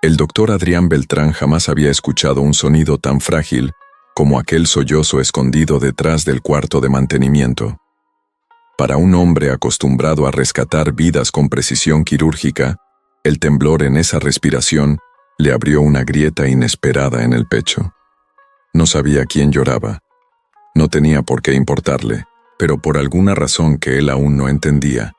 El doctor Adrián Beltrán jamás había escuchado un sonido tan frágil como aquel sollozo escondido detrás del cuarto de mantenimiento. Para un hombre acostumbrado a rescatar vidas con precisión quirúrgica, el temblor en esa respiración le abrió una grieta inesperada en el pecho. No sabía quién lloraba. No tenía por qué importarle, pero por alguna razón que él aún no entendía,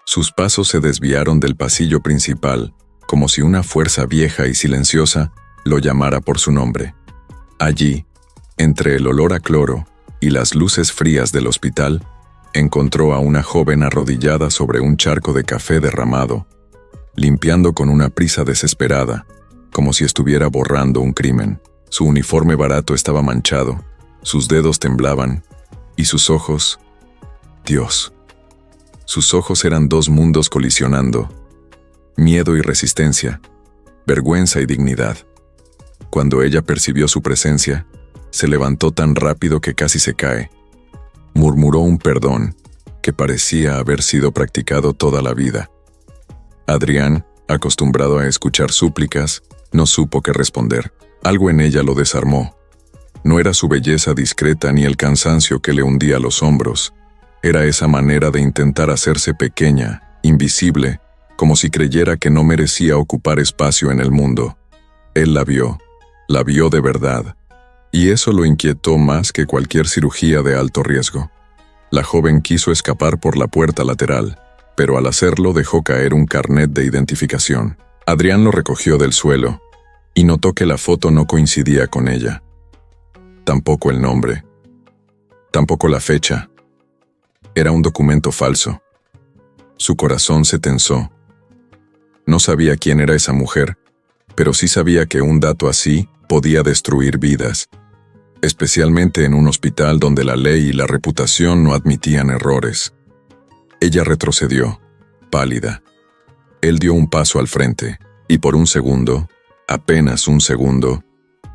sus pasos se desviaron del pasillo principal, como si una fuerza vieja y silenciosa lo llamara por su nombre. Allí, entre el olor a cloro y las luces frías del hospital, encontró a una joven arrodillada sobre un charco de café derramado, limpiando con una prisa desesperada, como si estuviera borrando un crimen. Su uniforme barato estaba manchado, sus dedos temblaban, y sus ojos... Dios. Sus ojos eran dos mundos colisionando. Miedo y resistencia, vergüenza y dignidad. Cuando ella percibió su presencia, se levantó tan rápido que casi se cae. Murmuró un perdón que parecía haber sido practicado toda la vida. Adrián, acostumbrado a escuchar súplicas, no supo qué responder. Algo en ella lo desarmó. No era su belleza discreta ni el cansancio que le hundía los hombros. Era esa manera de intentar hacerse pequeña, invisible, como si creyera que no merecía ocupar espacio en el mundo. Él la vio de verdad, y eso lo inquietó más que cualquier cirugía de alto riesgo. La joven quiso escapar por la puerta lateral, pero al hacerlo dejó caer un carnet de identificación. Adrián lo recogió del suelo, y notó que la foto no coincidía con ella. Tampoco el nombre. Tampoco la fecha. Era un documento falso. Su corazón se tensó. No sabía quién era esa mujer, pero sí sabía que un dato así podía destruir vidas, especialmente en un hospital donde la ley y la reputación no admitían errores. Ella retrocedió, pálida. Él dio un paso al frente, y por un segundo, apenas un segundo,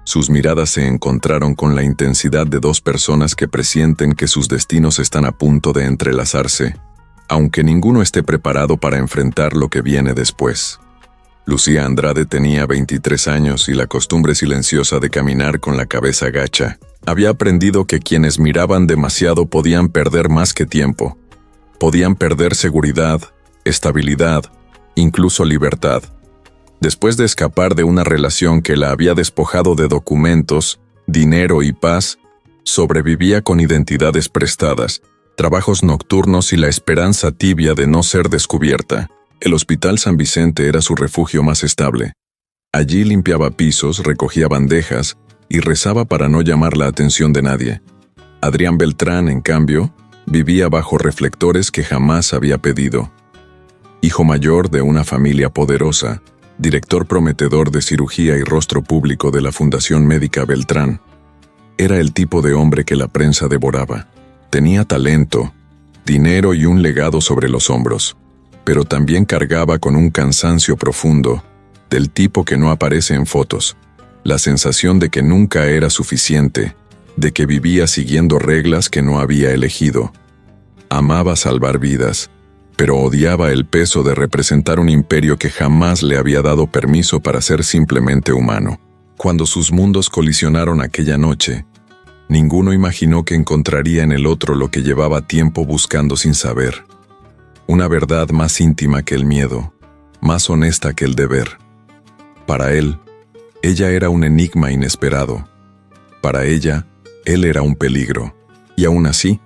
sus miradas se encontraron con la intensidad de dos personas que presienten que sus destinos están a punto de entrelazarse, aunque ninguno esté preparado para enfrentar lo que viene después. Lucía Andrade tenía 23 años y la costumbre silenciosa de caminar con la cabeza gacha. Había aprendido que quienes miraban demasiado podían perder más que tiempo. Podían perder seguridad, estabilidad, incluso libertad. Después de escapar de una relación que la había despojado de documentos, dinero y paz, sobrevivía con identidades prestadas, trabajos nocturnos y la esperanza tibia de no ser descubierta. El Hospital San Vicente era su refugio más estable. Allí limpiaba pisos, recogía bandejas y rezaba para no llamar la atención de nadie. Adrián Beltrán, en cambio, vivía bajo reflectores que jamás había pedido. Hijo mayor de una familia poderosa, director prometedor de cirugía y rostro público de la Fundación Médica Beltrán, era el tipo de hombre que la prensa devoraba. Tenía talento, dinero y un legado sobre los hombros, pero también cargaba con un cansancio profundo, del tipo que no aparece en fotos, la sensación de que nunca era suficiente, de que vivía siguiendo reglas que no había elegido. Amaba salvar vidas, pero odiaba el peso de representar un imperio que jamás le había dado permiso para ser simplemente humano. Cuando sus mundos colisionaron aquella noche, ninguno imaginó que encontraría en el otro lo que llevaba tiempo buscando sin saber. Una verdad más íntima que el miedo, más honesta que el deber. Para él, ella era un enigma inesperado. Para ella, él era un peligro. Y aún así,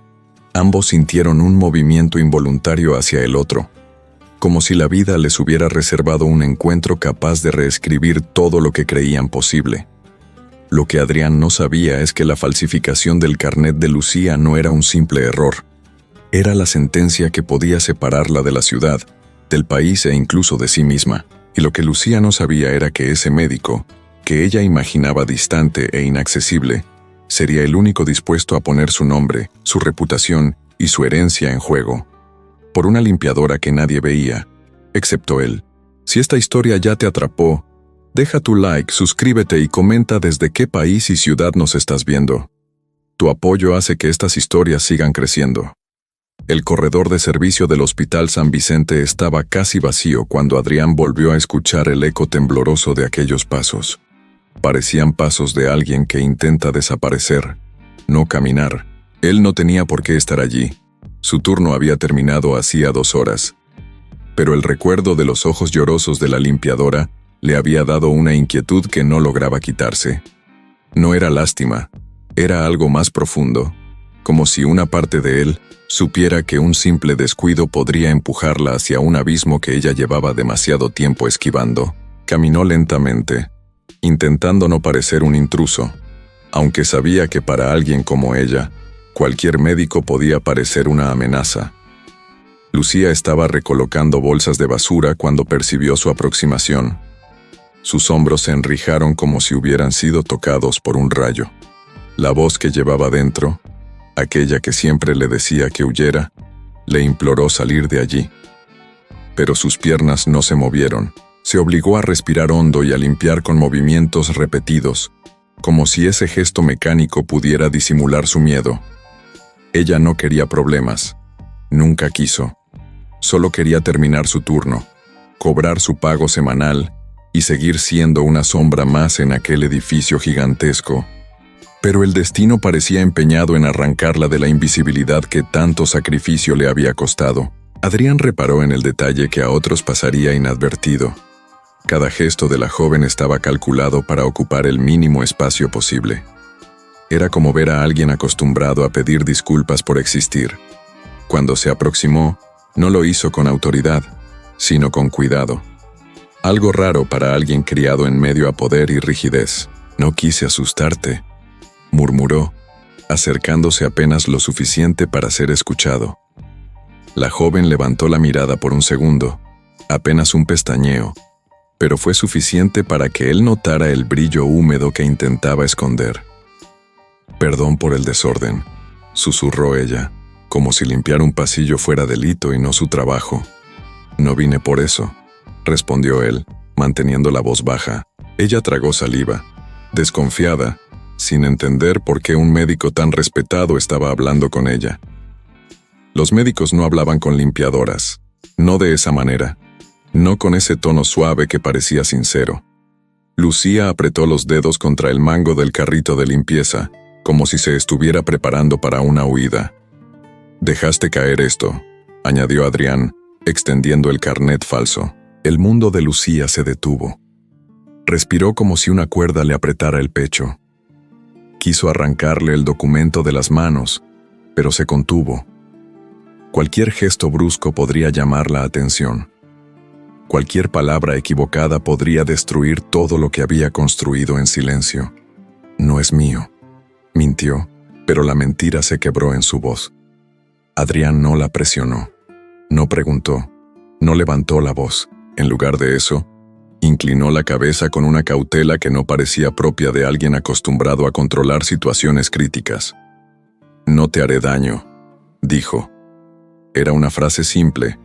ambos sintieron un movimiento involuntario hacia el otro, como si la vida les hubiera reservado un encuentro capaz de reescribir todo lo que creían posible. Lo que Adrián no sabía es que la falsificación del carnet de Lucía no era un simple error. Era la sentencia que podía separarla de la ciudad, del país e incluso de sí misma. Y lo que Lucía no sabía era que ese médico, que ella imaginaba distante e inaccesible, sería el único dispuesto a poner su nombre, su reputación y su herencia en juego. Por una limpiadora que nadie veía, excepto él. Si esta historia ya te atrapó, deja tu like, suscríbete y comenta desde qué país y ciudad nos estás viendo. Tu apoyo hace que estas historias sigan creciendo. El corredor de servicio del Hospital San Vicente estaba casi vacío cuando Adrián volvió a escuchar el eco tembloroso de aquellos pasos. Parecían pasos de alguien que intenta desaparecer, no caminar. Él no tenía por qué estar allí. Su turno había terminado hacía 2 horas. Pero el recuerdo de los ojos llorosos de la limpiadora le había dado una inquietud que no lograba quitarse. No era lástima, era algo más profundo, como si una parte de él supiera que un simple descuido podría empujarla hacia un abismo que ella llevaba demasiado tiempo esquivando. Caminó lentamente, intentando no parecer un intruso, aunque sabía que para alguien como ella, cualquier médico podía parecer una amenaza. Lucía estaba recolocando bolsas de basura cuando percibió su aproximación. Sus hombros se enrijaron como si hubieran sido tocados por un rayo. La voz que llevaba dentro, aquella que siempre le decía que huyera, le imploró salir de allí. Pero sus piernas no se movieron. Se obligó a respirar hondo y a limpiar con movimientos repetidos, como si ese gesto mecánico pudiera disimular su miedo. Ella no quería problemas. Nunca quiso. Solo quería terminar su turno, cobrar su pago semanal y seguir siendo una sombra más en aquel edificio gigantesco. Pero el destino parecía empeñado en arrancarla de la invisibilidad que tanto sacrificio le había costado. Adrián reparó en el detalle que a otros pasaría inadvertido. Cada gesto de la joven estaba calculado para ocupar el mínimo espacio posible. Era como ver a alguien acostumbrado a pedir disculpas por existir. Cuando se aproximó, no lo hizo con autoridad, sino con cuidado. Algo raro para alguien criado en medio a poder y rigidez. «No quise asustarte», murmuró, acercándose apenas lo suficiente para ser escuchado. La joven levantó la mirada por un segundo, apenas un pestañeo, pero fue suficiente para que él notara el brillo húmedo que intentaba esconder. «Perdón por el desorden», susurró ella, como si limpiar un pasillo fuera delito y no su trabajo. «No vine por eso», respondió él, manteniendo la voz baja. Ella tragó saliva, desconfiada, sin entender por qué un médico tan respetado estaba hablando con ella. Los médicos no hablaban con limpiadoras, no de esa manera, no con ese tono suave que parecía sincero. Lucía apretó los dedos contra el mango del carrito de limpieza, como si se estuviera preparando para una huida. «Dejaste caer esto», añadió Adrián, extendiendo el carnet falso. El mundo de Lucía se detuvo. Respiró como si una cuerda le apretara el pecho. Quiso arrancarle el documento de las manos, pero se contuvo. Cualquier gesto brusco podría llamar la atención. Cualquier palabra equivocada podría destruir todo lo que había construido en silencio. «No es mío», mintió, pero la mentira se quebró en su voz. Adrián no la presionó, no preguntó, no levantó la voz. En lugar de eso, inclinó la cabeza con una cautela que no parecía propia de alguien acostumbrado a controlar situaciones críticas. «No te haré daño», dijo. Era una frase simple,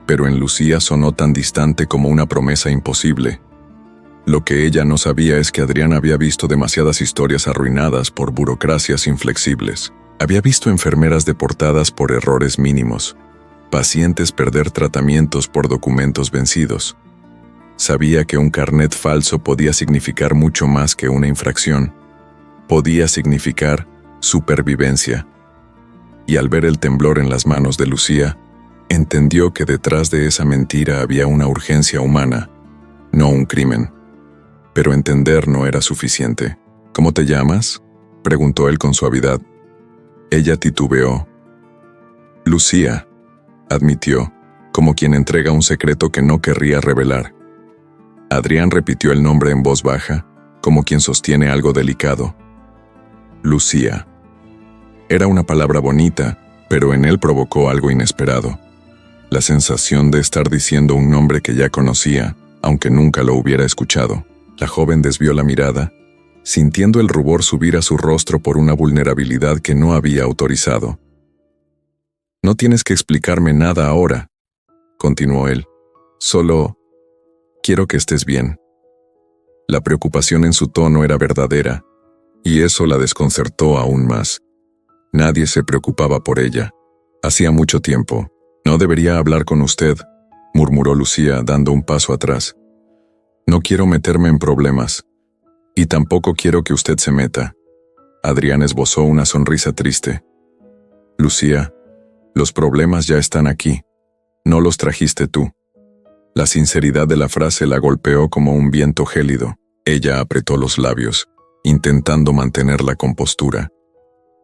pero en Lucía sonó tan distante como una promesa imposible. Lo que ella no sabía es que Adrián había visto demasiadas historias arruinadas por burocracias inflexibles. Había visto enfermeras deportadas por errores mínimos, pacientes perder tratamientos por documentos vencidos. Sabía que un carnet falso podía significar mucho más que una infracción. Podía significar supervivencia. Y al ver el temblor en las manos de Lucía, entendió que detrás de esa mentira había una urgencia humana, no un crimen. Pero entender no era suficiente. «¿Cómo te llamas?», preguntó él con suavidad. Ella titubeó. «Lucía», admitió, como quien entrega un secreto que no querría revelar. Adrián repitió el nombre en voz baja, como quien sostiene algo delicado. «Lucía». Era una palabra bonita, pero en él provocó algo inesperado. La sensación de estar diciendo un nombre que ya conocía, aunque nunca lo hubiera escuchado. La joven desvió la mirada, sintiendo el rubor subir a su rostro por una vulnerabilidad que no había autorizado. «No tienes que explicarme nada ahora», continuó él. «Solo quiero que estés bien». La preocupación en su tono era verdadera, y eso la desconcertó aún más. Nadie se preocupaba por ella. Hacía mucho tiempo. No debería hablar con usted, murmuró Lucía, dando un paso atrás. No quiero meterme en problemas. Y tampoco quiero que usted se meta. Adrián esbozó una sonrisa triste. Lucía, los problemas ya están aquí. No los trajiste tú. La sinceridad de la frase la golpeó como un viento gélido. Ella apretó los labios, intentando mantener la compostura.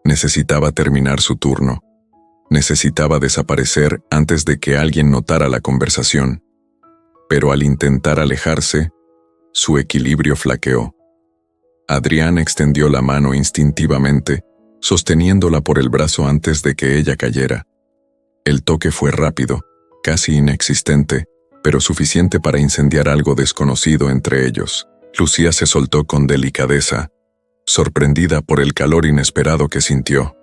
Necesitaba terminar su turno. Necesitaba desaparecer antes de que alguien notara la conversación. Pero al intentar alejarse, su equilibrio flaqueó. Adrián extendió la mano instintivamente, sosteniéndola por el brazo antes de que ella cayera. El toque fue rápido, casi inexistente, pero suficiente para incendiar algo desconocido entre ellos. Lucía se soltó con delicadeza, sorprendida por el calor inesperado que sintió.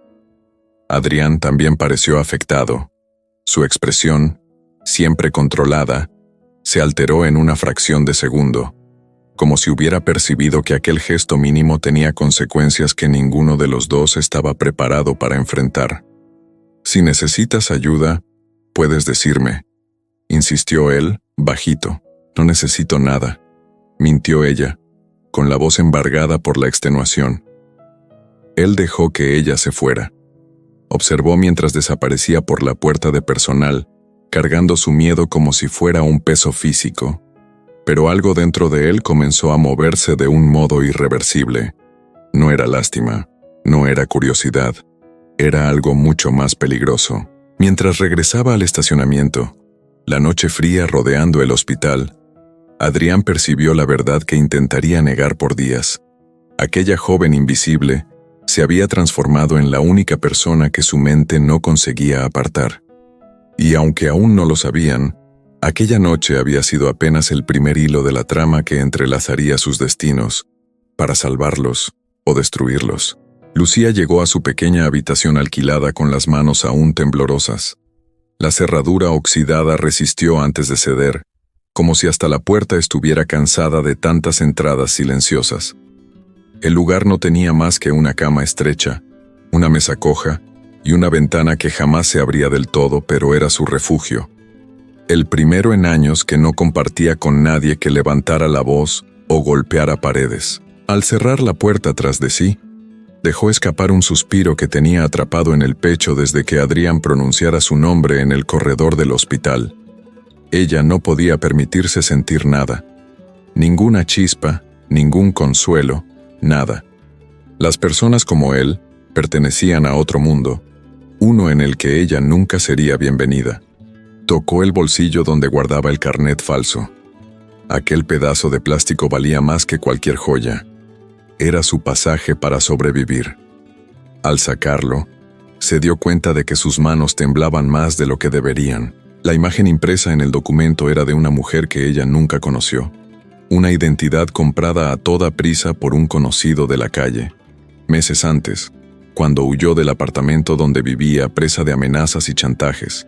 Adrián también pareció afectado. Su expresión, siempre controlada, se alteró en una fracción de segundo, como si hubiera percibido que aquel gesto mínimo tenía consecuencias que ninguno de los dos estaba preparado para enfrentar. «Si necesitas ayuda, puedes decirme», insistió él, bajito. «No necesito nada», mintió ella, con la voz embargada por la extenuación. Él dejó que ella se fuera. Observó mientras desaparecía por la puerta de personal, cargando su miedo como si fuera un peso físico. Pero algo dentro de él comenzó a moverse de un modo irreversible. No era lástima, no era curiosidad, era algo mucho más peligroso. Mientras regresaba al estacionamiento, la noche fría rodeando el hospital, Adrián percibió la verdad que intentaría negar por días. Aquella joven invisible se había transformado en la única persona que su mente no conseguía apartar. Y aunque aún no lo sabían, aquella noche había sido apenas el primer hilo de la trama que entrelazaría sus destinos, para salvarlos o destruirlos. Lucía llegó a su pequeña habitación alquilada con las manos aún temblorosas. La cerradura oxidada resistió antes de ceder, como si hasta la puerta estuviera cansada de tantas entradas silenciosas. El lugar no tenía más que una cama estrecha, una mesa coja y una ventana que jamás se abría del todo, pero era su refugio. El primero en años que no compartía con nadie que levantara la voz o golpeara paredes. Al cerrar la puerta tras de sí, dejó escapar un suspiro que tenía atrapado en el pecho desde que Adrián pronunciara su nombre en el corredor del hospital. Ella no podía permitirse sentir nada. Ninguna chispa, ningún consuelo, nada. Las personas como él pertenecían a otro mundo, uno en el que ella nunca sería bienvenida. Tocó el bolsillo donde guardaba el carnet falso. Aquel pedazo de plástico valía más que cualquier joya. Era su pasaje para sobrevivir. Al sacarlo, se dio cuenta de que sus manos temblaban más de lo que deberían. La imagen impresa en el documento era de una mujer que ella nunca conoció. Una identidad comprada a toda prisa por un conocido de la calle. Meses antes, cuando huyó del apartamento donde vivía presa de amenazas y chantajes.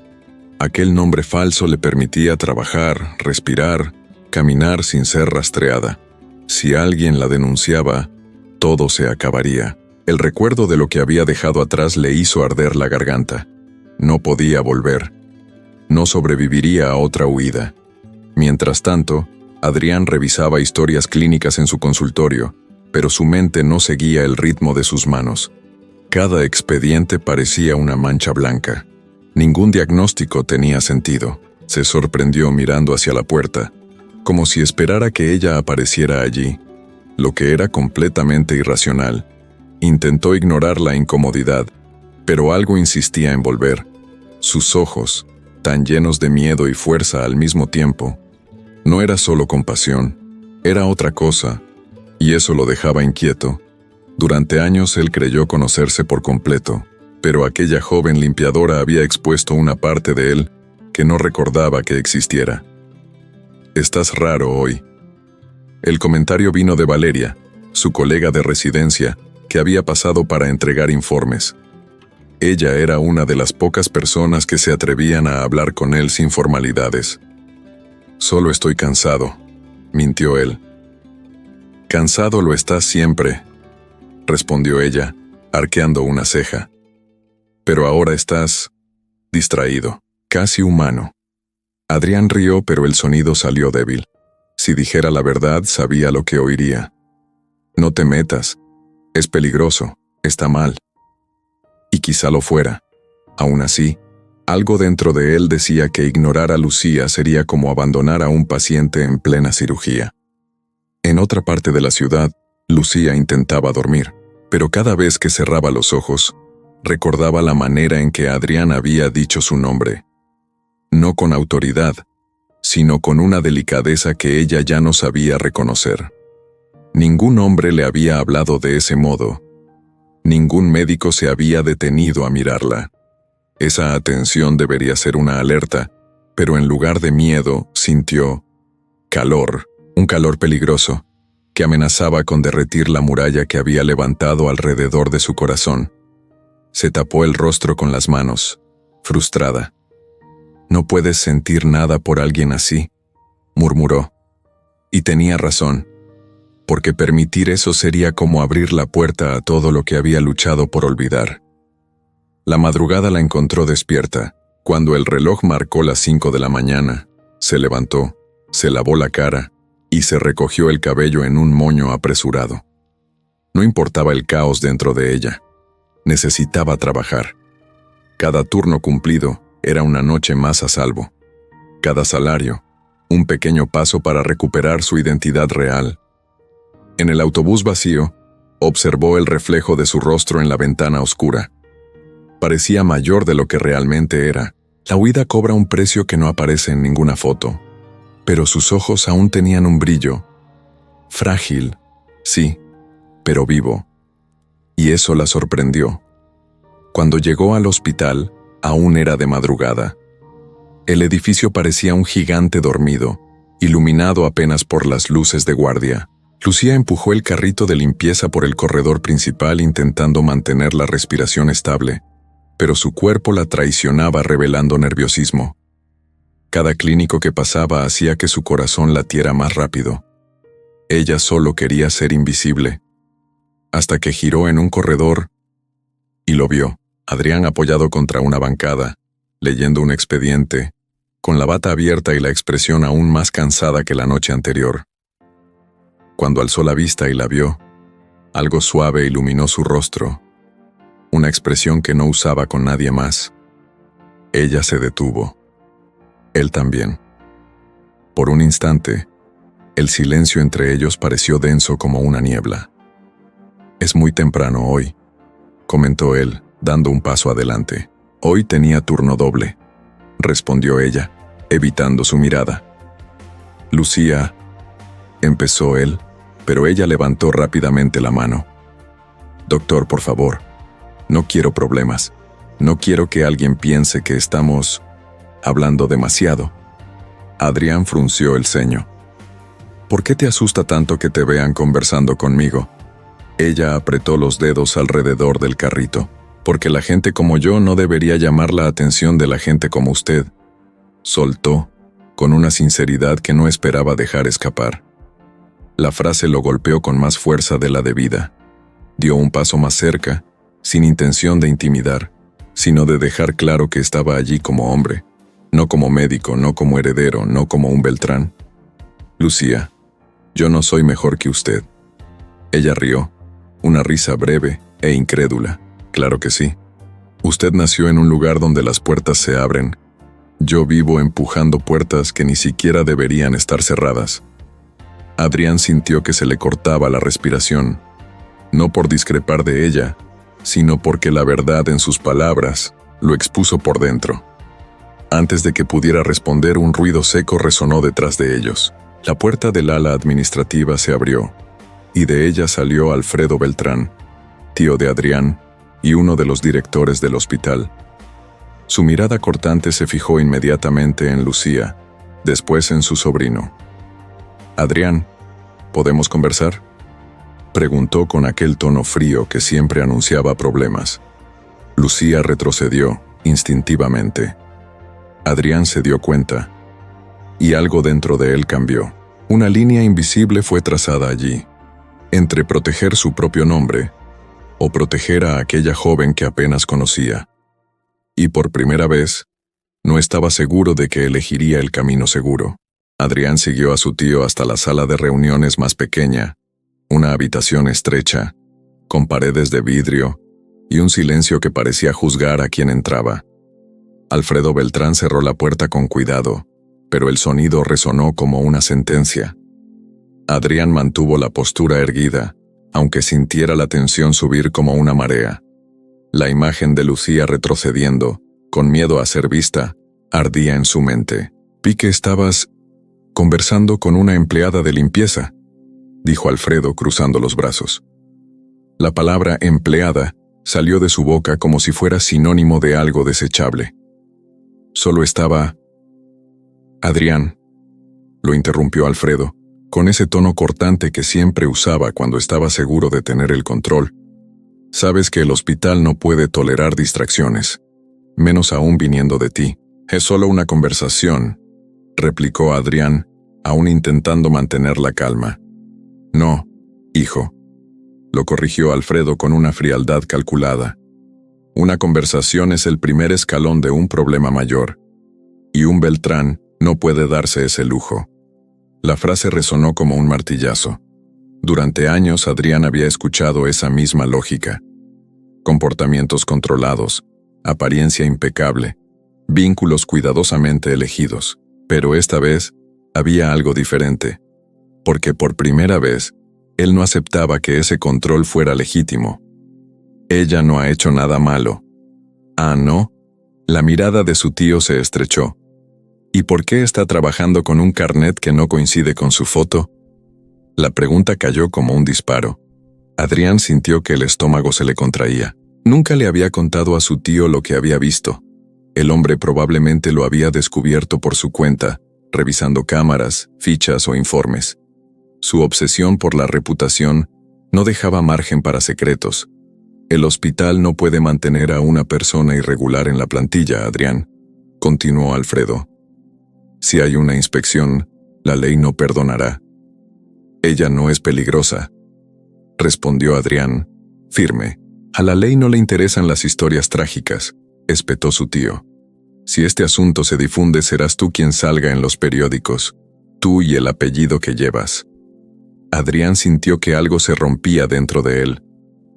Aquel nombre falso le permitía trabajar, respirar, caminar sin ser rastreada. Si alguien la denunciaba, todo se acabaría. El recuerdo de lo que había dejado atrás le hizo arder la garganta. No podía volver. No sobreviviría a otra huida. Mientras tanto, Adrián revisaba historias clínicas en su consultorio, pero su mente no seguía el ritmo de sus manos. Cada expediente parecía una mancha blanca. Ningún diagnóstico tenía sentido. Se sorprendió mirando hacia la puerta, como si esperara que ella apareciera allí, lo que era completamente irracional. Intentó ignorar la incomodidad, pero algo insistía en volver. Sus ojos, tan llenos de miedo y fuerza al mismo tiempo. No era solo compasión, era otra cosa, y eso lo dejaba inquieto. Durante años él creyó conocerse por completo, pero aquella joven limpiadora había expuesto una parte de él que no recordaba que existiera. «Estás raro hoy». El comentario vino de Valeria, su colega de residencia, que había pasado para entregar informes. Ella era una de las pocas personas que se atrevían a hablar con él sin formalidades. «Solo estoy cansado», mintió él. «Cansado lo estás siempre», respondió ella, arqueando una ceja. «Pero ahora estás distraído, casi humano. Adrián rió, pero el sonido salió débil. Si dijera la verdad, sabía lo que oiría. No te metas. Es peligroso. Está mal. Y quizá lo fuera. Aún así, algo dentro de él decía que ignorar a Lucía sería como abandonar a un paciente en plena cirugía. En otra parte de la ciudad, Lucía intentaba dormir, pero cada vez que cerraba los ojos, recordaba la manera en que Adrián había dicho su nombre. No con autoridad, sino con una delicadeza que ella ya no sabía reconocer. Ningún hombre le había hablado de ese modo. Ningún médico se había detenido a mirarla. Esa atención debería ser una alerta, pero en lugar de miedo, sintió calor, un calor peligroso, que amenazaba con derretir la muralla que había levantado alrededor de su corazón. Se tapó el rostro con las manos, frustrada. «No puedes sentir nada por alguien así», murmuró. Y tenía razón, porque permitir eso sería como abrir la puerta a todo lo que había luchado por olvidar. La madrugada la encontró despierta. Cuando el reloj marcó las 5 de la mañana, se levantó, se lavó la cara y se recogió el cabello en un moño apresurado. No importaba el caos dentro de ella. Necesitaba trabajar. Cada turno cumplido era una noche más a salvo. Cada salario, un pequeño paso para recuperar su identidad real. En el autobús vacío, observó el reflejo de su rostro en la ventana oscura. Parecía mayor de lo que realmente era. La huida cobra un precio que no aparece en ninguna foto. Pero sus ojos aún tenían un brillo. Frágil, sí, pero vivo. Y eso la sorprendió. Cuando llegó al hospital, aún era de madrugada. El edificio parecía un gigante dormido, iluminado apenas por las luces de guardia. Lucía empujó el carrito de limpieza por el corredor principal intentando mantener la respiración estable, pero su cuerpo la traicionaba revelando nerviosismo. Cada clínico que pasaba hacía que su corazón latiera más rápido. Ella solo quería ser invisible. Hasta que giró en un corredor y lo vio. Adrián apoyado contra una bancada, leyendo un expediente, con la bata abierta y la expresión aún más cansada que la noche anterior. Cuando alzó la vista y la vio, algo suave iluminó su rostro, una expresión que no usaba con nadie más. Ella se detuvo. Él también. Por un instante, el silencio entre ellos pareció denso como una niebla. «Es muy temprano hoy», comentó él, dando un paso adelante. «Hoy tenía turno doble», respondió ella, evitando su mirada. «Lucía», empezó él, pero ella levantó rápidamente la mano. «Doctor, por favor, no quiero problemas. No quiero que alguien piense que estamos hablando demasiado». Adrián frunció el ceño. «¿Por qué te asusta tanto que te vean conversando conmigo?». Ella apretó los dedos alrededor del carrito. «Porque la gente como yo no debería llamar la atención de la gente como usted», soltó, con una sinceridad que no esperaba dejar escapar. La frase lo golpeó con más fuerza de la debida. Dio un paso más cerca, sin intención de intimidar, sino de dejar claro que estaba allí como hombre, no como médico, no como heredero, no como un Beltrán. «Lucía, yo no soy mejor que usted». Ella rió, una risa breve e incrédula. «Claro que sí. Usted nació en un lugar donde las puertas se abren. Yo vivo empujando puertas que ni siquiera deberían estar cerradas». Adrián sintió que se le cortaba la respiración, no por discrepar de ella, sino porque la verdad en sus palabras lo expuso por dentro. Antes de que pudiera responder, un ruido seco resonó detrás de ellos. La puerta del ala administrativa se abrió, y de ella salió Alfredo Beltrán, tío de Adrián y uno de los directores del hospital. Su mirada cortante se fijó inmediatamente en Lucía, después en su sobrino. «Adrián, ¿podemos conversar?», preguntó con aquel tono frío que siempre anunciaba problemas. Lucía retrocedió, instintivamente. Adrián se dio cuenta, y algo dentro de él cambió. Una línea invisible fue trazada allí, entre proteger su propio nombre o proteger a aquella joven que apenas conocía. Y por primera vez, No estaba seguro de que elegiría el camino seguro. Adrián siguió a su tío hasta la sala de reuniones más pequeña, una habitación estrecha, con paredes de vidrio y un silencio que parecía juzgar a quien entraba. Alfredo Beltrán cerró la puerta con cuidado, pero el sonido resonó como una sentencia. Adrián mantuvo la postura erguida, aunque sintiera la tensión subir como una marea. La imagen de Lucía retrocediendo, con miedo a ser vista, ardía en su mente. «Vi que estabas conversando con una empleada de limpieza», dijo Alfredo cruzando los brazos. La palabra empleada salió de su boca como si fuera sinónimo de algo desechable. Solo estaba... «Adrián», lo interrumpió Alfredo, con ese tono cortante que siempre usaba cuando estaba seguro de tener el control. «Sabes que el hospital no puede tolerar distracciones, menos aún viniendo de ti. Es solo una conversación», replicó Adrián, aún intentando mantener la calma. «No, hijo», lo corrigió Alfredo con una frialdad calculada. «Una conversación es el primer escalón de un problema mayor, y un Beltrán no puede darse ese lujo». La frase resonó como un martillazo. Durante años Adrián había escuchado esa misma lógica. Comportamientos controlados, apariencia impecable, vínculos cuidadosamente elegidos. Pero esta vez había algo diferente, porque por primera vez él no aceptaba que ese control fuera legítimo. «Ella no ha hecho nada malo». «Ah, ¿no?». La mirada de su tío se estrechó. «¿Y por qué está trabajando con un carnet que no coincide con su foto?». La pregunta cayó como un disparo. Adrián sintió que el estómago se le contraía. Nunca le había contado a su tío lo que había visto. El hombre probablemente lo había descubierto por su cuenta, revisando cámaras, fichas o informes. Su obsesión por la reputación no dejaba margen para secretos. «El hospital no puede mantener a una persona irregular en la plantilla, Adrián», continuó Alfredo. «Si hay una inspección, la ley no perdonará». «Ella no es peligrosa», respondió Adrián, firme. «A la ley no le interesan las historias trágicas», espetó su tío. «Si este asunto se difunde, serás tú quien salga en los periódicos, tú y el apellido que llevas». Adrián sintió que algo se rompía dentro de él.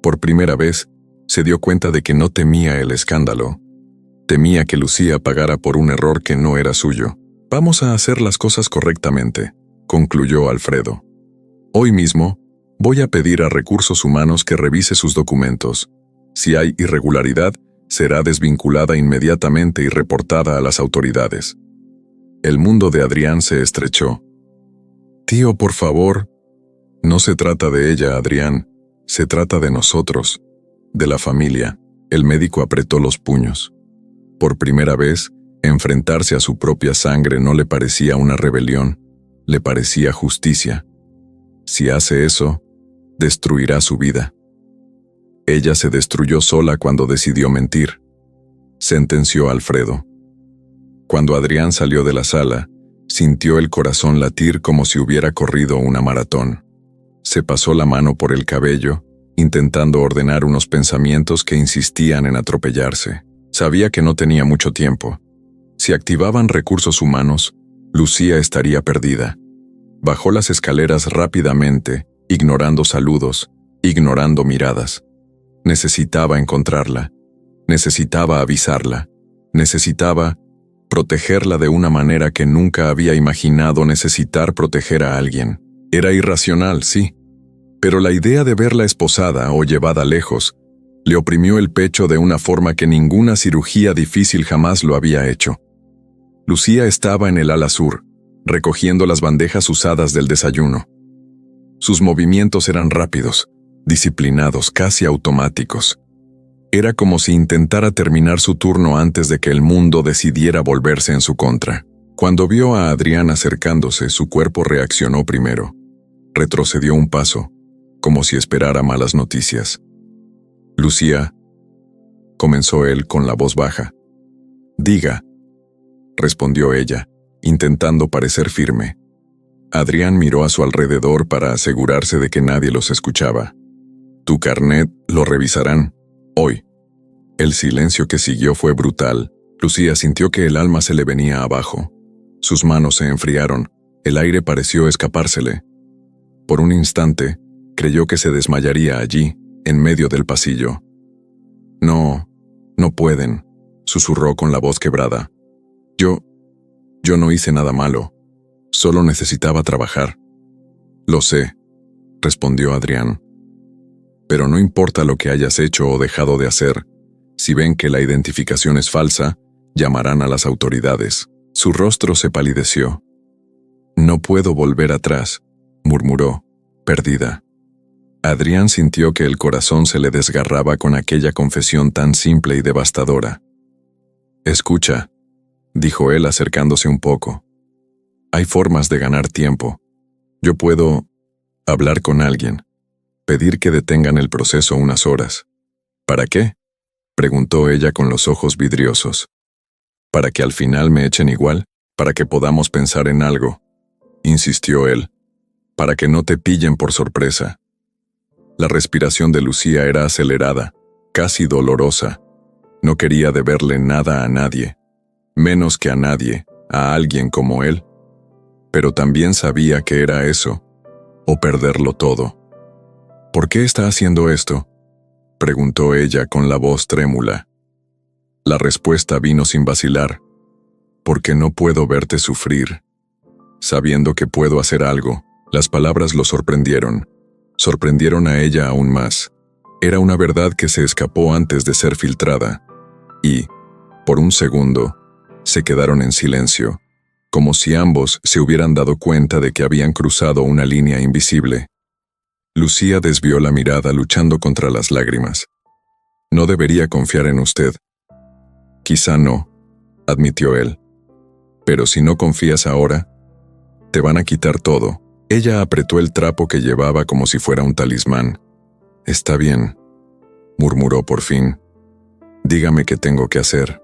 Por primera vez, se dio cuenta de que no temía el escándalo. Temía que Lucía pagara por un error que no era suyo. «Vamos a hacer las cosas correctamente», concluyó Alfredo. «Hoy mismo, voy a pedir a Recursos Humanos que revise sus documentos. Si hay irregularidad, será desvinculada inmediatamente y reportada a las autoridades». El mundo de Adrián se estrechó. «Tío, por favor». «No se trata de ella, Adrián. Se trata de nosotros, de la familia». El médico apretó los puños. Por primera vez, enfrentarse a su propia sangre no le parecía una rebelión, le parecía justicia. Si hace eso, destruirá su vida. Ella se destruyó sola cuando decidió mentir, sentenció Alfredo. Cuando Adrián salió de la sala, sintió el corazón latir como si hubiera corrido una maratón. Se pasó la mano por el cabello, intentando ordenar unos pensamientos que insistían en atropellarse. Sabía que no tenía mucho tiempo. Si activaban Recursos Humanos, Lucía estaría perdida. Bajó las escaleras rápidamente, ignorando saludos, ignorando miradas. Necesitaba encontrarla. Necesitaba avisarla. Necesitaba protegerla de una manera que nunca había imaginado necesitar proteger a alguien. Era irracional, sí, pero la idea de verla esposada o llevada lejos le oprimió el pecho de una forma que ninguna cirugía difícil jamás lo había hecho. Lucía estaba en el ala sur, recogiendo las bandejas usadas del desayuno. Sus movimientos eran rápidos, disciplinados, casi automáticos. Era como si intentara terminar su turno antes de que el mundo decidiera volverse en su contra. Cuando vio a Adrián acercándose, su cuerpo reaccionó primero. Retrocedió un paso, como si esperara malas noticias. «Lucía», comenzó él con la voz baja. «Diga», respondió ella, intentando parecer firme. Adrián miró a su alrededor para asegurarse de que nadie los escuchaba. «Tu carnet lo revisarán, hoy». El silencio que siguió fue brutal, Lucía sintió que el alma se le venía abajo. Sus manos se enfriaron, el aire pareció escapársele. Por un instante, creyó que se desmayaría allí, en medio del pasillo. No, no pueden, susurró con la voz quebrada. Yo no hice nada malo, solo necesitaba trabajar. Lo sé, respondió Adrián. Pero no importa lo que hayas hecho o dejado de hacer, si ven que la identificación es falsa, llamarán a las autoridades. Su rostro se palideció. No puedo volver atrás, murmuró, perdida. Adrián sintió que el corazón se le desgarraba con aquella confesión tan simple y devastadora. Escucha, dijo él acercándose un poco. Hay formas de ganar tiempo. Yo puedo hablar con alguien, pedir que detengan el proceso unas horas. ¿Para qué?, preguntó ella con los ojos vidriosos. ¿Para que al final me echen igual? ¿Para que podamos pensar en algo?, insistió él. Para que no te pillen por sorpresa. La respiración de Lucía era acelerada, casi dolorosa. No quería deberle nada a nadie, menos que a nadie, a alguien como él. Pero también sabía que era eso, o perderlo todo. ¿Por qué está haciendo esto?, preguntó ella con la voz trémula. La respuesta vino sin vacilar. Porque no puedo verte sufrir. Sabiendo que puedo hacer algo, las palabras lo sorprendieron. Sorprendieron a ella aún más. Era una verdad que se escapó antes de ser filtrada. Y, por un segundo, se quedaron en silencio, como si ambos se hubieran dado cuenta de que habían cruzado una línea invisible. Lucía desvió la mirada luchando contra las lágrimas. No debería confiar en usted. Quizá no, admitió él. Pero si no confías ahora, te van a quitar todo. Ella apretó el trapo que llevaba como si fuera un talismán. Está bien, murmuró por fin. Dígame qué tengo que hacer.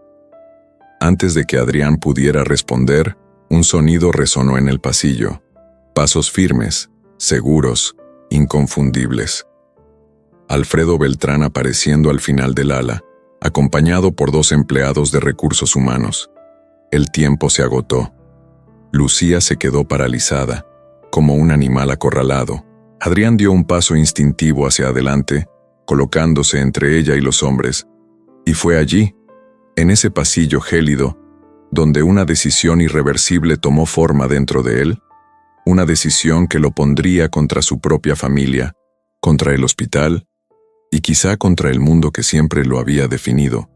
Antes de que Adrián pudiera responder, un sonido resonó en el pasillo. Pasos firmes, seguros, inconfundibles. Alfredo Beltrán apareciendo al final del ala, acompañado por 2 empleados de recursos humanos. El tiempo se agotó. Lucía se quedó paralizada, como un animal acorralado. Adrián dio un paso instintivo hacia adelante, colocándose entre ella y los hombres. Y fue allí, en ese pasillo gélido, donde una decisión irreversible tomó forma dentro de él, una decisión que lo pondría contra su propia familia, contra el hospital, y quizá contra el mundo que siempre lo había definido.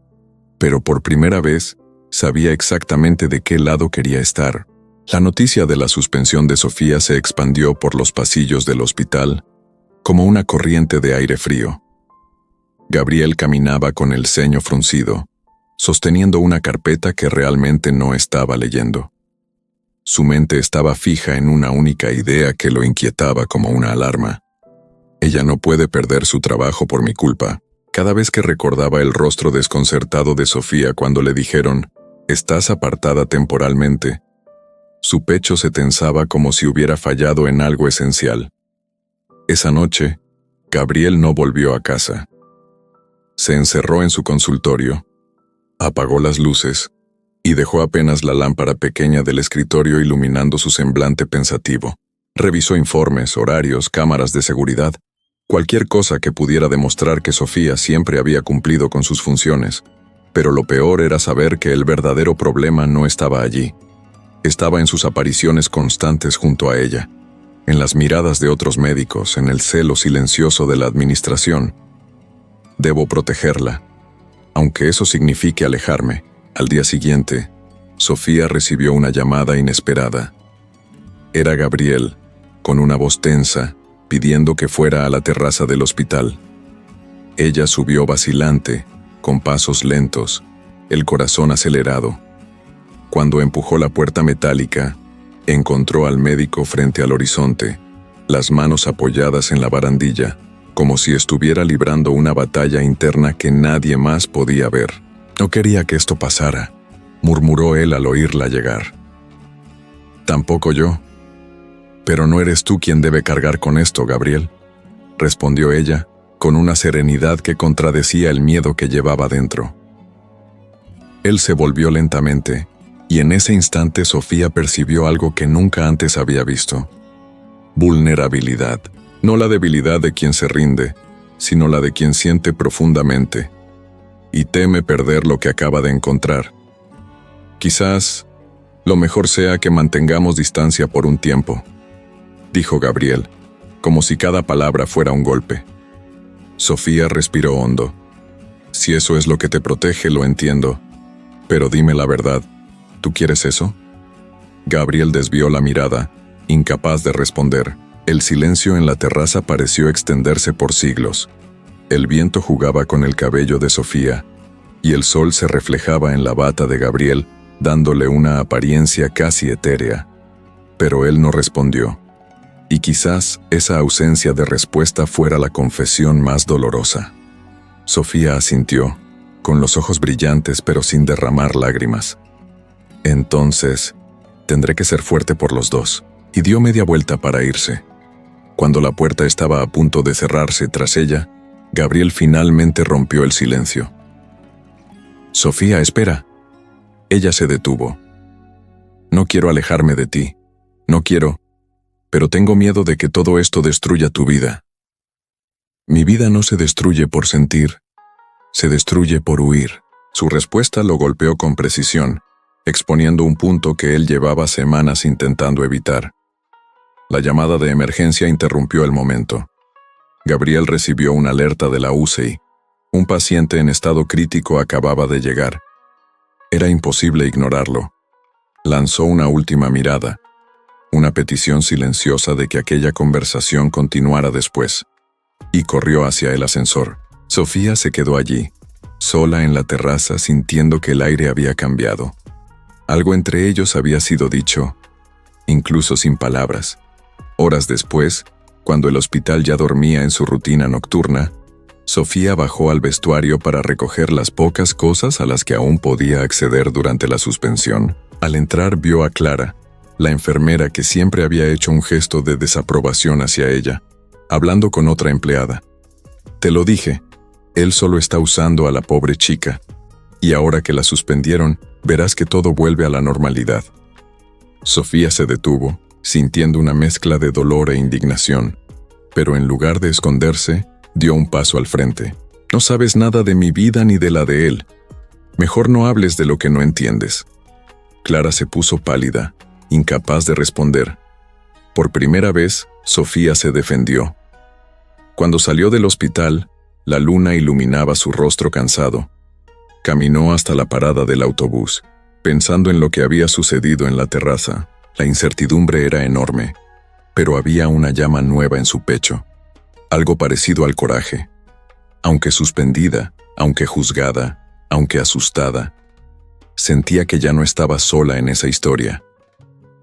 Pero por primera vez, sabía exactamente de qué lado quería estar. La noticia de la suspensión de Sofía se expandió por los pasillos del hospital, como una corriente de aire frío. Gabriel caminaba con el ceño fruncido, sosteniendo una carpeta que realmente no estaba leyendo. Su mente estaba fija en una única idea que lo inquietaba como una alarma. Ella no puede perder su trabajo por mi culpa. Cada vez que recordaba el rostro desconcertado de Sofía cuando le dijeron, «Estás apartada temporalmente», su pecho se tensaba como si hubiera fallado en algo esencial. Esa noche, Gabriel no volvió a casa. Se encerró en su consultorio, apagó las luces y dejó apenas la lámpara pequeña del escritorio iluminando su semblante pensativo. Revisó informes, horarios, cámaras de seguridad, cualquier cosa que pudiera demostrar que Sofía siempre había cumplido con sus funciones. Pero lo peor era saber que el verdadero problema no estaba allí. Estaba en sus apariciones constantes junto a ella, en las miradas de otros médicos, en el celo silencioso de la administración. Debo protegerla, aunque eso signifique alejarme. Al día siguiente, Sofía recibió una llamada inesperada. Era Gabriel, con una voz tensa, pidiendo que fuera a la terraza del hospital. Ella subió vacilante, con pasos lentos, el corazón acelerado. Cuando empujó la puerta metálica, encontró al médico frente al horizonte, las manos apoyadas en la barandilla, como si estuviera librando una batalla interna que nadie más podía ver. No quería que esto pasara, murmuró él al oírla llegar. Tampoco yo. Pero no eres tú quien debe cargar con esto, Gabriel, respondió ella, con una serenidad que contradecía el miedo que llevaba dentro. Él se volvió lentamente, y en ese instante Sofía percibió algo que nunca antes había visto. Vulnerabilidad. No la debilidad de quien se rinde, sino la de quien siente profundamente y teme perder lo que acaba de encontrar. Quizás lo mejor sea que mantengamos distancia por un tiempo, dijo Gabriel, como si cada palabra fuera un golpe. Sofía respiró hondo. Si eso es lo que te protege, lo entiendo, pero dime la verdad, ¿tú quieres eso? Gabriel desvió la mirada, incapaz de responder. El silencio en la terraza pareció extenderse por siglos. El viento jugaba con el cabello de Sofía, y el sol se reflejaba en la bata de Gabriel, dándole una apariencia casi etérea. Pero él no respondió. Y quizás esa ausencia de respuesta fuera la confesión más dolorosa. Sofía asintió, con los ojos brillantes pero sin derramar lágrimas. Entonces, tendré que ser fuerte por los dos, y dio media vuelta para irse. Cuando la puerta estaba a punto de cerrarse tras ella, Gabriel finalmente rompió el silencio. «Sofía, espera». Ella se detuvo. «No quiero alejarme de ti. No quiero, pero tengo miedo de que todo esto destruya tu vida». «Mi vida no se destruye por sentir, se destruye por huir». Su respuesta lo golpeó con precisión, exponiendo un punto que él llevaba semanas intentando evitar. La llamada de emergencia interrumpió el momento. Gabriel recibió una alerta de la UCI. Un paciente en estado crítico acababa de llegar. Era imposible ignorarlo. Lanzó una última mirada, una petición silenciosa de que aquella conversación continuara después, y corrió hacia el ascensor. Sofía se quedó allí, sola en la terraza, sintiendo que el aire había cambiado. Algo entre ellos había sido dicho, incluso sin palabras. Horas después, cuando el hospital ya dormía en su rutina nocturna, Sofía bajó al vestuario para recoger las pocas cosas a las que aún podía acceder durante la suspensión. Al entrar vio a Clara, la enfermera que siempre había hecho un gesto de desaprobación hacia ella, hablando con otra empleada. «Te lo dije, él solo está usando a la pobre chica, y ahora que la suspendieron, verás que todo vuelve a la normalidad». Sofía se detuvo, sintiendo una mezcla de dolor e indignación, pero en lugar de esconderse, dio un paso al frente. «No sabes nada de mi vida ni de la de él. Mejor no hables de lo que no entiendes». Clara se puso pálida, incapaz de responder. Por primera vez, Sofía se defendió. Cuando salió del hospital, la luna iluminaba su rostro cansado. Caminó hasta la parada del autobús, pensando en lo que había sucedido en la terraza. La incertidumbre era enorme, pero había una llama nueva en su pecho, algo parecido al coraje. Aunque suspendida, aunque juzgada, aunque asustada, sentía que ya no estaba sola en esa historia.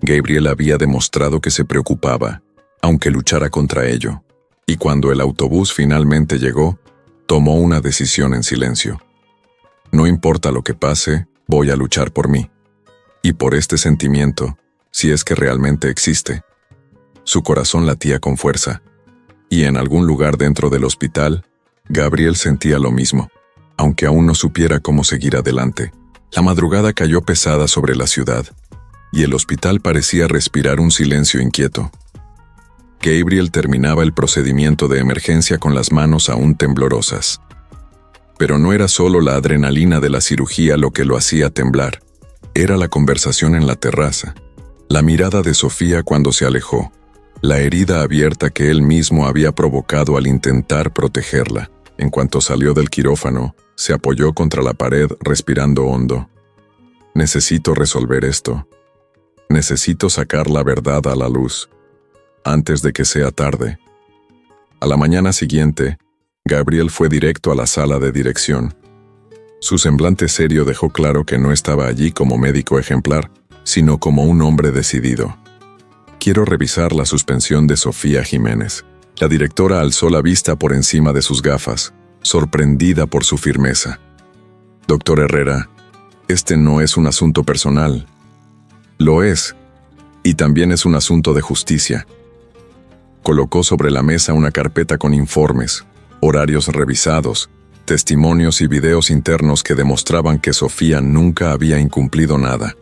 Gabriel había demostrado que se preocupaba, aunque luchara contra ello, y cuando el autobús finalmente llegó, tomó una decisión en silencio. No importa lo que pase, voy a luchar por mí. Y por este sentimiento, si es que realmente existe. Su corazón latía con fuerza, y en algún lugar dentro del hospital, Gabriel sentía lo mismo, aunque aún no supiera cómo seguir adelante. La madrugada cayó pesada sobre la ciudad, y el hospital parecía respirar un silencio inquieto. Gabriel terminaba el procedimiento de emergencia con las manos aún temblorosas. Pero no era solo la adrenalina de la cirugía lo que lo hacía temblar, era la conversación en la terraza. La mirada de Sofía cuando se alejó, la herida abierta que él mismo había provocado al intentar protegerla. En cuanto salió del quirófano, se apoyó contra la pared respirando hondo. «Necesito resolver esto. Necesito sacar la verdad a la luz, antes de que sea tarde». A la mañana siguiente, Gabriel fue directo a la sala de dirección. Su semblante serio dejó claro que no estaba allí como médico ejemplar, sino como un hombre decidido. «Quiero revisar la suspensión de Sofía Jiménez». La directora alzó la vista por encima de sus gafas, sorprendida por su firmeza. «Doctor Herrera, este no es un asunto personal». «Lo es, y también es un asunto de justicia». Colocó sobre la mesa una carpeta con informes, horarios revisados testimonios y videos internos que demostraban que Sofía nunca había incumplido nada.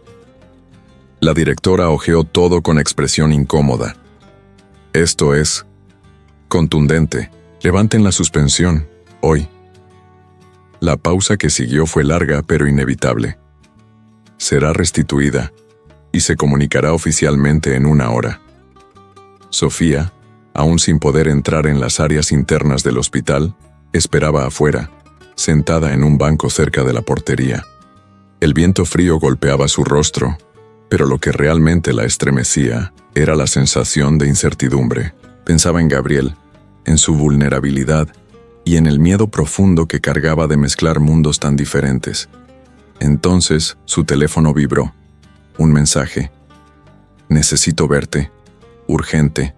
La directora hojeó todo con expresión incómoda. Esto es contundente. Levanten la suspensión, hoy. La pausa que siguió fue larga pero inevitable. Será restituida y se comunicará oficialmente en 1 hora. Sofía, aún sin poder entrar en las áreas internas del hospital, esperaba afuera, sentada en un banco cerca de la portería. El viento frío golpeaba su rostro, pero lo que realmente la estremecía era la sensación de incertidumbre. Pensaba en Gabriel, en su vulnerabilidad y en el miedo profundo que cargaba de mezclar mundos tan diferentes. Entonces, su teléfono vibró. Un mensaje. Necesito verte. Urgente.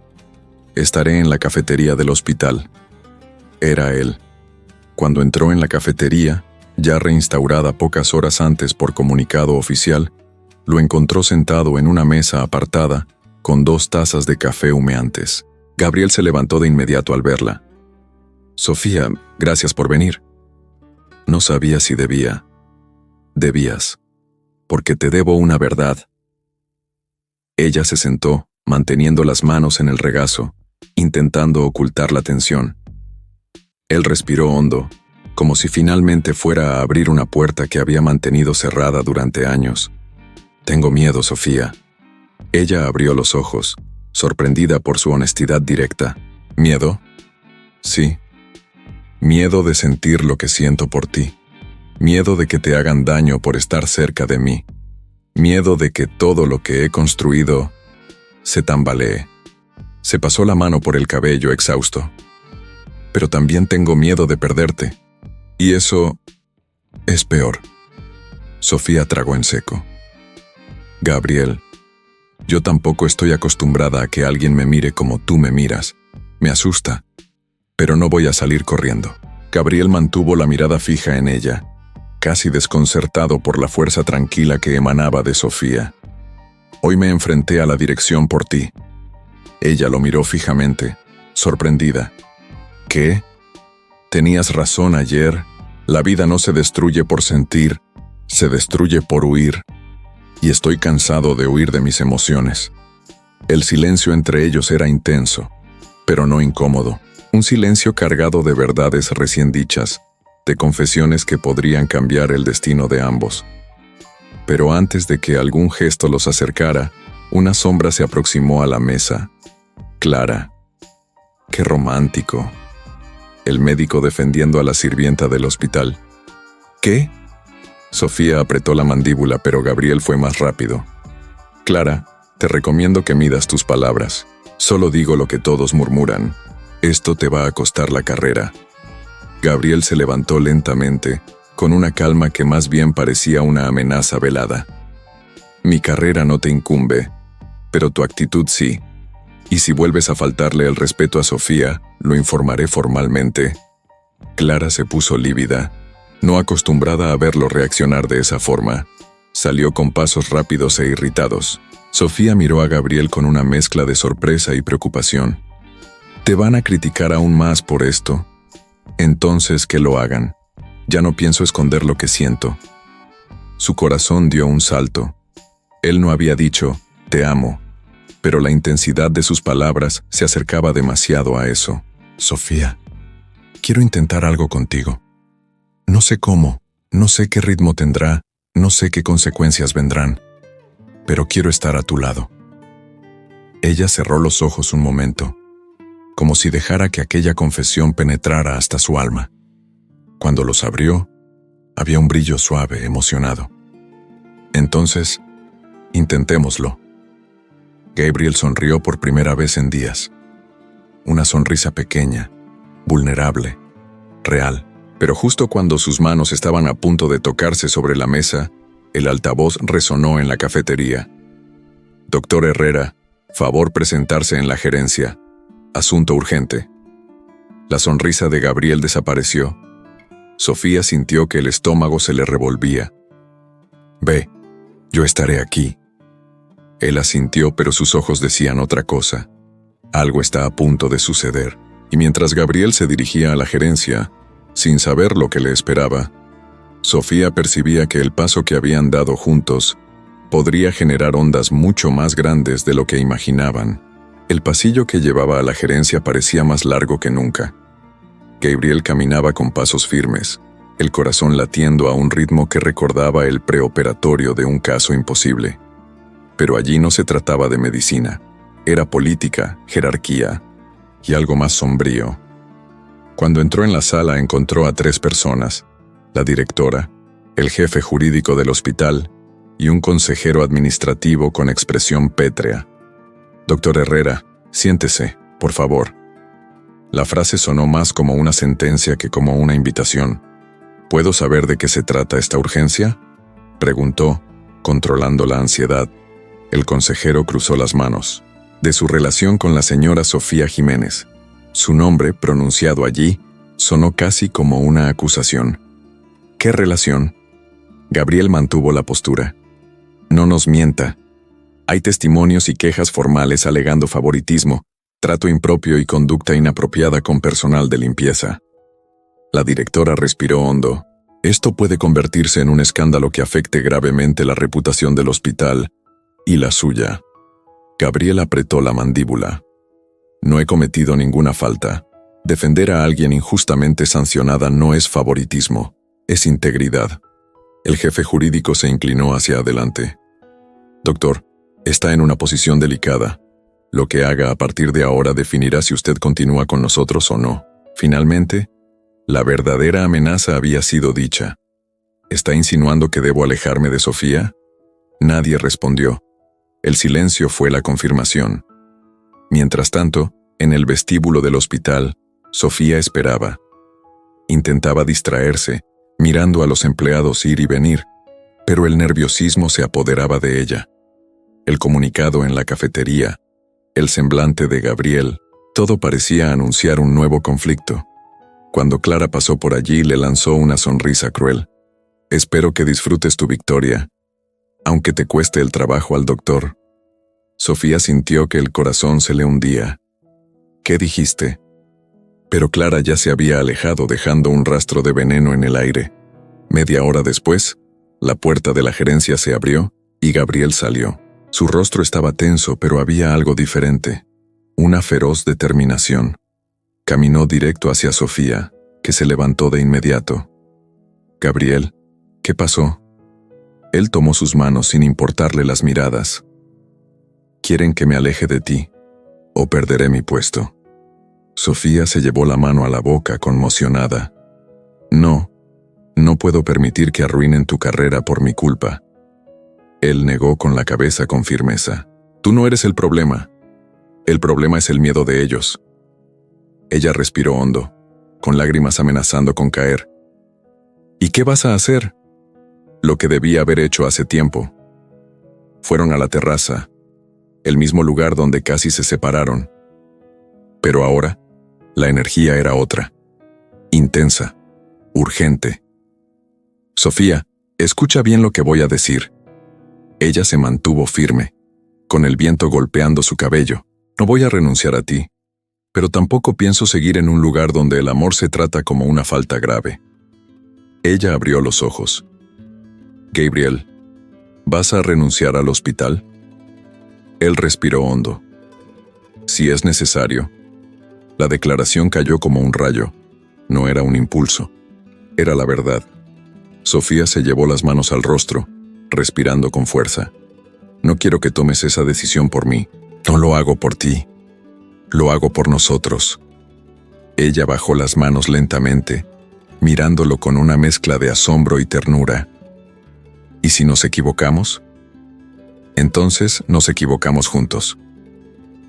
Estaré en la cafetería del hospital. Era él. Cuando entró en la cafetería, ya reinstaurada pocas horas antes por comunicado oficial, lo encontró sentado en una mesa apartada, con 2 tazas de café humeantes. Gabriel se levantó de inmediato al verla. Sofía, gracias por venir. No sabía si debía. Debías. Porque te debo una verdad. Ella se sentó, manteniendo las manos en el regazo, intentando ocultar la tensión. Él respiró hondo, como si finalmente fuera a abrir una puerta que había mantenido cerrada durante años. Tengo miedo, Sofía. Ella abrió los ojos, sorprendida por su honestidad directa. ¿Miedo? Sí. Miedo de sentir lo que siento por ti. Miedo de que te hagan daño por estar cerca de mí. Miedo de que todo lo que he construido se tambalee. Se pasó la mano por el cabello exhausto. Pero también tengo miedo de perderte. Y eso es peor. Sofía tragó en seco. Gabriel, yo tampoco estoy acostumbrada a que alguien me mire como tú me miras. Me asusta. Pero no voy a salir corriendo. Gabriel mantuvo la mirada fija en ella, casi desconcertado por la fuerza tranquila que emanaba de Sofía. Hoy me enfrenté a la dirección por ti. Ella lo miró fijamente, sorprendida. ¿Qué? Tenías razón ayer. La vida no se destruye por sentir, se destruye por huir. Y estoy cansado de huir de mis emociones. El silencio entre ellos era intenso, pero no incómodo. Un silencio cargado de verdades recién dichas, de confesiones que podrían cambiar el destino de ambos. Pero antes de que algún gesto los acercara, una sombra se aproximó a la mesa. Clara. Qué romántico. El médico defendiendo a la sirvienta del hospital. ¿Qué? Sofía apretó la mandíbula, pero Gabriel fue más rápido. Clara, te recomiendo que midas tus palabras. Solo digo lo que todos murmuran. Esto te va a costar la carrera. Gabriel se levantó lentamente, con una calma que más bien parecía una amenaza velada. Mi carrera no te incumbe, pero tu actitud sí. Y si vuelves a faltarle el respeto a Sofía, lo informaré formalmente. Clara se puso lívida, no acostumbrada a verlo reaccionar de esa forma. Salió con pasos rápidos e irritados. Sofía miró a Gabriel con una mezcla de sorpresa y preocupación. ¿Te van a criticar aún más por esto? Entonces que lo hagan. Ya no pienso esconder lo que siento. Su corazón dio un salto. Él no había dicho, te amo, pero la intensidad de sus palabras se acercaba demasiado a eso. Sofía, quiero intentar algo contigo. No sé cómo, no sé qué ritmo tendrá, no sé qué consecuencias vendrán, pero quiero estar a tu lado. Ella cerró los ojos un momento, como si dejara que aquella confesión penetrara hasta su alma. Cuando los abrió, había un brillo suave, emocionado. Entonces, intentémoslo. Gabriel sonrió por primera vez en días. Una sonrisa pequeña, vulnerable, real. Pero justo cuando sus manos estaban a punto de tocarse sobre la mesa, el altavoz resonó en la cafetería. Doctor Herrera, favor presentarse en la gerencia. Asunto urgente. La sonrisa de Gabriel desapareció. Sofía sintió que el estómago se le revolvía. Ve, yo estaré aquí. Él asintió, pero sus ojos decían otra cosa. Algo está a punto de suceder. Y mientras Gabriel se dirigía a la gerencia, Sin saber lo que le esperaba, Sofía percibía que el paso que habían dado juntos podría generar ondas mucho más grandes de lo que imaginaban. El pasillo que llevaba a la gerencia parecía más largo que nunca. Gabriel caminaba con pasos firmes, el corazón latiendo a un ritmo que recordaba el preoperatorio de un caso imposible. Pero allí no se trataba de medicina, era política, jerarquía y algo más sombrío. Cuando entró en la sala encontró a 3 personas, la directora, el jefe jurídico del hospital y un consejero administrativo con expresión pétrea. «Doctor Herrera, siéntese, por favor». La frase sonó más como una sentencia que como una invitación. «¿Puedo saber de qué se trata esta urgencia?», preguntó, controlando la ansiedad. El consejero cruzó las manos. «De su relación con la señora Sofía Jiménez». Su nombre, pronunciado allí, sonó casi como una acusación. «¿Qué relación?». Gabriel mantuvo la postura. «No nos mienta. Hay testimonios y quejas formales alegando favoritismo, trato impropio y conducta inapropiada con personal de limpieza». La directora respiró hondo. «Esto puede convertirse en un escándalo que afecte gravemente la reputación del hospital y la suya». Gabriel apretó la mandíbula. «No he cometido ninguna falta. Defender a alguien injustamente sancionada no es favoritismo, es integridad». El jefe jurídico se inclinó hacia adelante. «Doctor, está en una posición delicada. Lo que haga a partir de ahora definirá si usted continúa con nosotros o no». Finalmente, la verdadera amenaza había sido dicha. «¿Está insinuando que debo alejarme de Sofía?». Nadie respondió. El silencio fue la confirmación. Mientras tanto, en el vestíbulo del hospital, Sofía esperaba. Intentaba distraerse, mirando a los empleados ir y venir, pero el nerviosismo se apoderaba de ella. El comunicado en la cafetería, el semblante de Gabriel, todo parecía anunciar un nuevo conflicto. Cuando Clara pasó por allí, le lanzó una sonrisa cruel. «Espero que disfrutes tu victoria, aunque te cueste el trabajo al doctor». Sofía sintió que el corazón se le hundía. «¿Qué dijiste?». Pero Clara ya se había alejado dejando un rastro de veneno en el aire. Media hora después, la puerta de la gerencia se abrió y Gabriel salió. Su rostro estaba tenso, pero había algo diferente. Una feroz determinación. Caminó directo hacia Sofía, que se levantó de inmediato. «Gabriel, ¿qué pasó?». Él tomó sus manos sin importarle las miradas. «¿Quieren que me aleje de ti, o perderé mi puesto?». Sofía se llevó la mano a la boca conmocionada. «No, no puedo permitir que arruinen tu carrera por mi culpa». Él negó con la cabeza con firmeza. «Tú no eres el problema. El problema es el miedo de ellos». Ella respiró hondo, con lágrimas amenazando con caer. «¿Y qué vas a hacer?». «Lo que debía haber hecho hace tiempo». Fueron a la terraza, el mismo lugar donde casi se separaron. Pero ahora, la energía era otra. Intensa, urgente. «Sofía, escucha bien lo que voy a decir». Ella se mantuvo firme, con el viento golpeando su cabello. «No voy a renunciar a ti, pero tampoco pienso seguir en un lugar donde el amor se trata como una falta grave». Ella abrió los ojos. «Gabriel, ¿vas a renunciar al hospital?». Él respiró hondo. «Si es necesario». La declaración cayó como un rayo. No era un impulso. Era la verdad. Sofía se llevó las manos al rostro, respirando con fuerza. «No quiero que tomes esa decisión por mí. No lo hago por ti. Lo hago por nosotros». Ella bajó las manos lentamente, mirándolo con una mezcla de asombro y ternura. «¿Y si nos equivocamos?». «Entonces nos equivocamos juntos».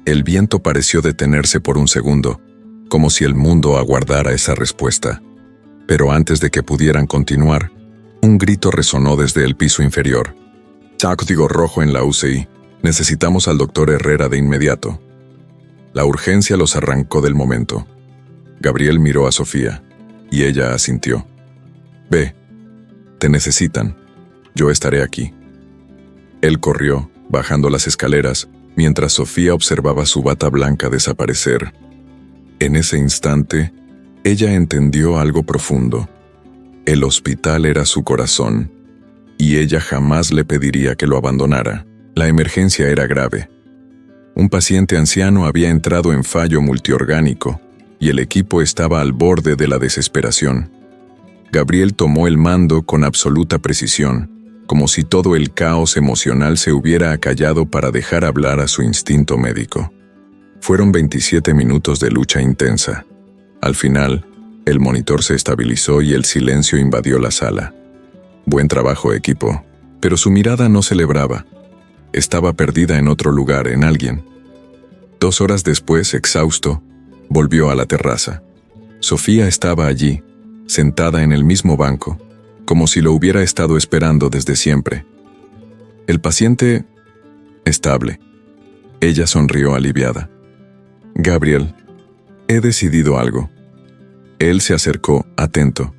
El viento pareció detenerse por un segundo, como si el mundo aguardara esa respuesta. Pero antes de que pudieran continuar, un grito resonó desde el piso inferior. «Código rojo en la UCI. Necesitamos al doctor Herrera de inmediato». La urgencia los arrancó del momento. Gabriel miró a Sofía, y ella asintió. «Ve, te necesitan. Yo estaré aquí». Él corrió, bajando las escaleras, mientras Sofía observaba su bata blanca desaparecer. En ese instante, Ella entendió algo profundo. El hospital era su corazón, y ella jamás le pediría que lo abandonara. La emergencia era grave. Un paciente anciano había entrado en fallo multiorgánico, y el equipo estaba al borde de la desesperación. Gabriel tomó el mando con absoluta precisión, como si todo el caos emocional se hubiera acallado para dejar hablar a su instinto médico. Fueron 27 minutos de lucha intensa. Al final, el monitor se estabilizó y el silencio invadió la sala. Buen trabajo, equipo. Pero su mirada no celebraba. Estaba perdida en otro lugar, en alguien. 2 horas después, exhausto, volvió a la terraza. Sofía estaba allí, sentada en el mismo banco, como si lo hubiera estado esperando desde siempre. El paciente, estable. Ella sonrió aliviada. Gabriel, he decidido algo. Él se acercó, atento.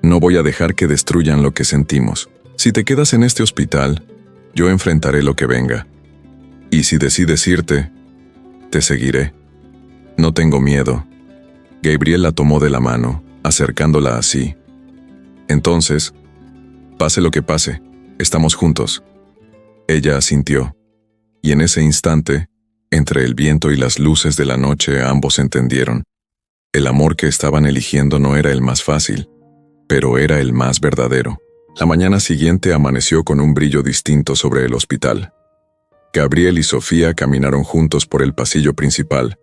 No voy a dejar que destruyan lo que sentimos. Si te quedas en este hospital, yo enfrentaré lo que venga. Y si decides irte, te seguiré. No tengo miedo. Gabriel la tomó de la mano, acercándola así. Entonces, pase lo que pase, estamos juntos. Ella asintió, y en ese instante, entre el viento y las luces de la noche, ambos entendieron. El amor que estaban eligiendo no era el más fácil, pero era el más verdadero. La mañana siguiente amaneció con un brillo distinto sobre el hospital. Gabriel y Sofía caminaron juntos por el pasillo principal,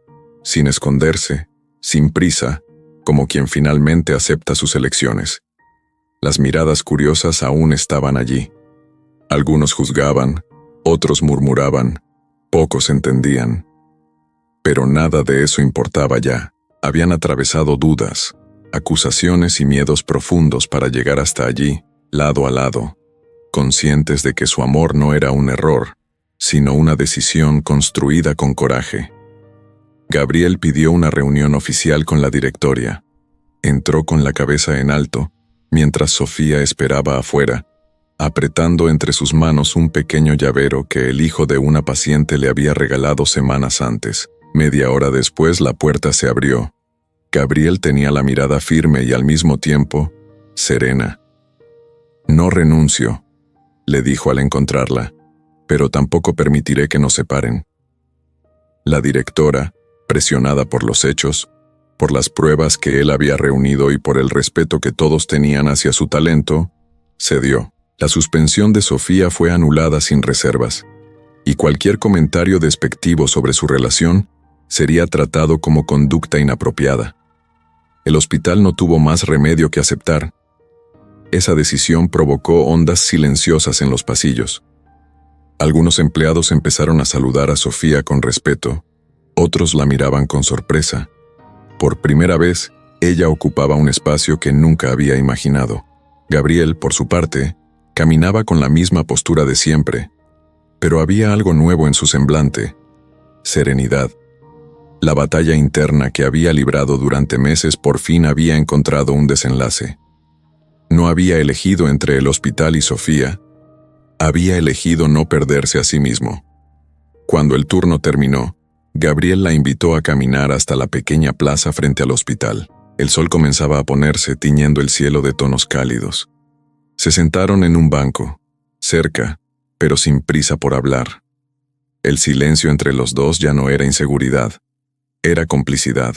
sin esconderse, sin prisa, como quien finalmente acepta sus elecciones. Las miradas curiosas aún estaban allí. Algunos juzgaban, otros murmuraban, pocos entendían. Pero nada de eso importaba ya. Habían atravesado dudas, acusaciones y miedos profundos para llegar hasta allí, lado a lado, conscientes de que su amor no era un error, sino una decisión construida con coraje. Gabriel pidió una reunión oficial con la directoria. Entró con la cabeza en alto, mientras Sofía esperaba afuera, apretando entre sus manos un pequeño llavero que el hijo de una paciente le había regalado semanas antes. Media hora después la puerta se abrió. Gabriel tenía la mirada firme y al mismo tiempo, serena. No renuncio, le dijo al encontrarla, pero tampoco permitiré que nos separen. La directora, presionada por los hechos, por las pruebas que él había reunido y por el respeto que todos tenían hacia su talento, cedió. La suspensión de Sofía fue anulada sin reservas, y cualquier comentario despectivo sobre su relación sería tratado como conducta inapropiada. El hospital no tuvo más remedio que aceptar. Esa decisión provocó ondas silenciosas en los pasillos. Algunos empleados empezaron a saludar a Sofía con respeto, otros la miraban con sorpresa. Por primera vez, ella ocupaba un espacio que nunca había imaginado. Gabriel, por su parte, caminaba con la misma postura de siempre, pero había algo nuevo en su semblante: serenidad. La batalla interna que había librado durante meses por fin había encontrado un desenlace. No había elegido entre el hospital y Sofía, había elegido no perderse a sí mismo. Cuando el turno terminó, Gabriel la invitó a caminar hasta la pequeña plaza frente al hospital. El sol comenzaba a ponerse, tiñendo el cielo de tonos cálidos. Se sentaron en un banco, cerca, pero sin prisa por hablar. El silencio entre los dos ya no era inseguridad, era complicidad.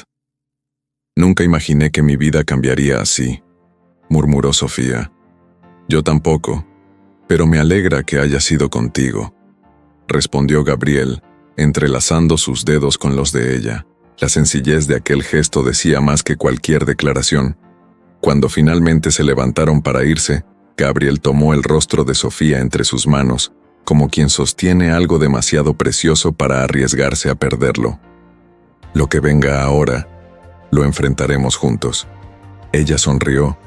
Nunca imaginé que mi vida cambiaría así, murmuró Sofía. Yo tampoco, pero me alegra que haya sido contigo, respondió Gabriel, entrelazando sus dedos con los de ella. La sencillez de aquel gesto decía más que cualquier declaración. Cuando finalmente se levantaron para irse, Gabriel tomó el rostro de Sofía entre sus manos, como quien sostiene algo demasiado precioso para arriesgarse a perderlo. Lo que venga ahora, lo enfrentaremos juntos. Ella sonrió,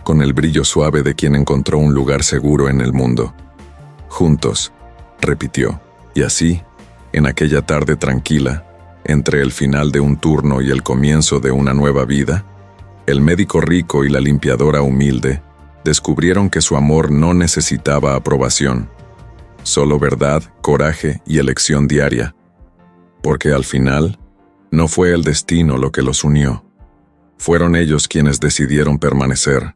con el brillo suave de quien encontró un lugar seguro en el mundo. Juntos, repitió, y así, en aquella tarde tranquila, entre el final de un turno y el comienzo de una nueva vida, el médico rico y la limpiadora humilde descubrieron que su amor no necesitaba aprobación, solo verdad, coraje y elección diaria, porque al final no fue el destino lo que los unió, Fueron ellos quienes decidieron permanecer,